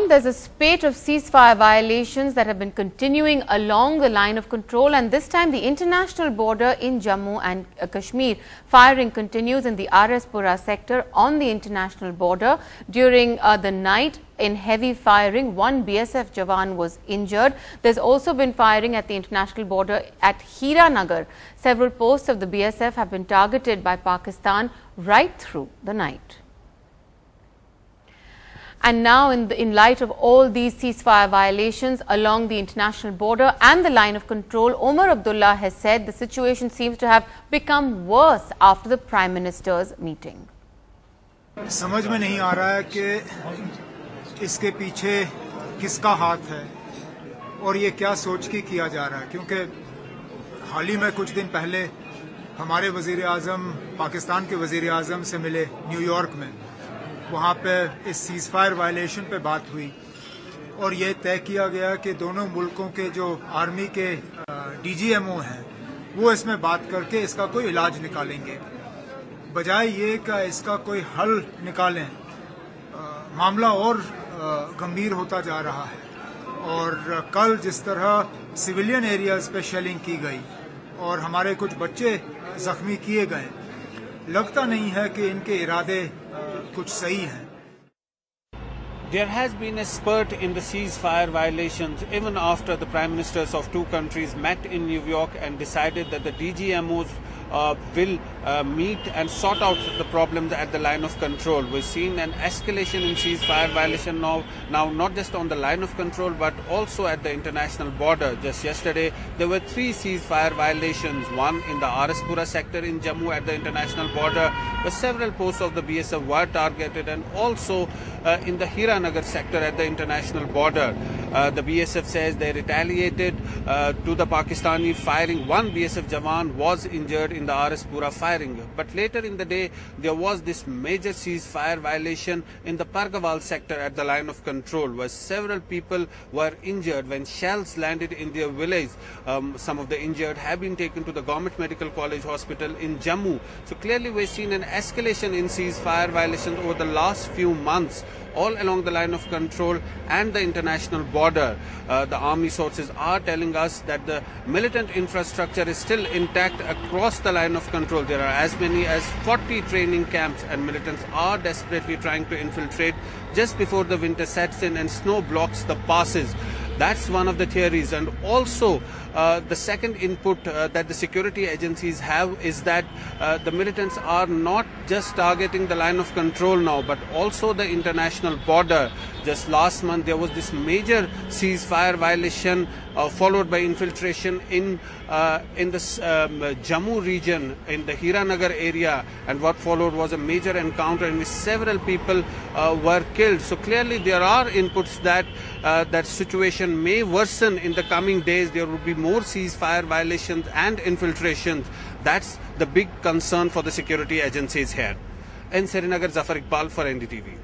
There's a spate of ceasefire violations that have been continuing along the line of control, and this time the international border in Jammu and Kashmir. Firing continues in the Pura sector on the international border. During the night, in heavy firing, one BSF Jawan was injured. There's also been firing at the international border at Hiranagar. Several posts of the BSF have been targeted by Pakistan right through the night. And now, in light of all these ceasefire violations along the international border and the line of control, Omar Abdullah has said the situation seems to have become worse after the Prime Minister's meeting. समझ में नहीं आ रहा है कि इसके पीछे किसका हाथ है और ये क्या सोच के किया जा रहा है, क्योंकि हाल ही में कुछ दिन पहले हमारे वजीर आज़म पाकिस्तान के वजीर आज़म से मिले न्यूयॉर्क में। वहाँ पे इस सीज़फायर वायलेशन पे बात हुई और ये तय किया गया कि दोनों मुल्कों के जो आर्मी के DGMO हैं वो इसमें बात करके इसका कोई इलाज निकालेंगे, बजाय ये कि इसका कोई हल निकालें। मामला और गंभीर होता जा रहा है और कल जिस तरह सिविलियन एरियाज पे शेलिंग की गई और हमारे कुछ बच्चे जख्मी किए गए, लगता नहीं है कि इनके इरादे कुछ सही हैं। There has been a spurt in the ceasefire violations even after the Prime Ministers of two countries met in New York and decided that the DGMOs will meet and sort out the problems at the line of control. We've seen an escalation in ceasefire violation now not just on the line of control but also at the international border. Just yesterday there were 3 ceasefire violations, one in the Pura sector in Jammu at the international border where several posts of the BSF were targeted, and also in the Hiranagar sector at the international border. The BSF says they retaliated to the Pakistani firing. One BSF Jawan was injured in the Pura firing. But later in the day, there was this major ceasefire violation in the Pargawal sector at the line of control, where several people were injured when shells landed in their village. Some of the injured have been taken to the Government Medical College Hospital in Jammu. So clearly we've seen an escalation in ceasefire violations over the last few months, all along the line of control and the international border. The army sources are telling us that the militant infrastructure is still intact across the line of control. There are as many as 40 training camps, and militants are desperately trying to infiltrate just before the winter sets in and snow blocks the passes. That's one of the theories. And also the second input that the security agencies have is that the militants are not just targeting the line of control now, but also the international border. Just last month there was this major ceasefire violation followed by infiltration in the Jammu region, in the Hiranagar area, and what followed was a major encounter in which several people were killed. So clearly there are inputs that that situation may worsen in the coming days. There will be more ceasefire violations and infiltrations. That's the big concern for the security agencies here. In Srinagar, Zafar Iqbal for NDTV.